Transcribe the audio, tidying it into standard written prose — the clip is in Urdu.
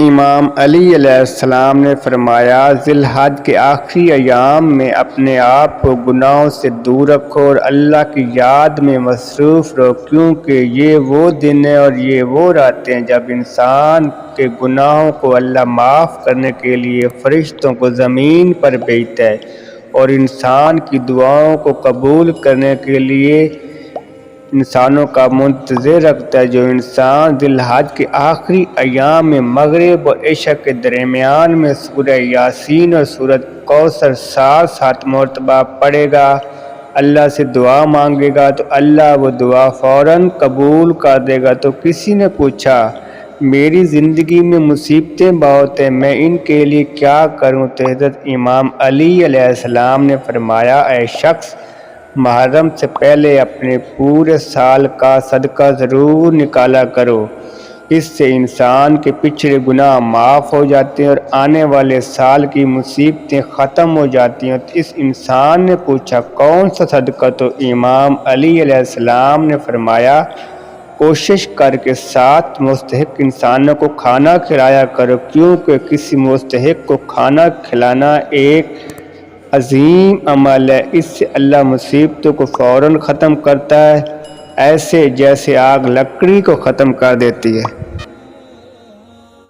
امام علی علیہ السلام نے فرمایا، ذی الحج کے آخری ایام میں اپنے آپ کو گناہوں سے دور رکھو اور اللہ کی یاد میں مصروف رہو، کیونکہ یہ وہ دن ہیں اور یہ وہ راتیں ہیں جب انسان کے گناہوں کو اللہ معاف کرنے کے لیے فرشتوں کو زمین پر بھیجتا ہے اور انسان کی دعاؤں کو قبول کرنے کے لیے انسانوں کا منتظر رکھتا ہے۔ جو انسان ذی الحج کے آخری ایام میں مغرب اور عشاء کے درمیان میں سورہ یاسین اور سورۃ کوثر 7 مرتبہ پڑھے گا، اللہ سے دعا مانگے گا تو اللہ وہ دعا فوراً قبول کر دے گا۔ تو کسی نے پوچھا، میری زندگی میں مصیبتیں بہت ہیں، میں ان کے لیے کیا کروں؟ تو حضرت امام علی علیہ السلام نے فرمایا، اے شخص، محرم سے پہلے اپنے پورے سال کا صدقہ ضرور نکالا کرو، اس سے انسان کے پچھلے گناہ معاف ہو جاتے ہیں اور آنے والے سال کی مصیبتیں ختم ہو جاتی ہیں۔ تو اس انسان نے پوچھا، کون سا صدقہ؟ تو امام علی علیہ السلام نے فرمایا، کوشش کر کے 7 مستحق انسانوں کو کھانا کھلایا کرو، کیونکہ کسی مستحق کو کھانا کھلانا ایک عظیم عمل ہے، اس سے اللہ مصیبتوں کو فوراً ختم کرتا ہے، ایسے جیسے آگ لکڑی کو ختم کر دیتی ہے۔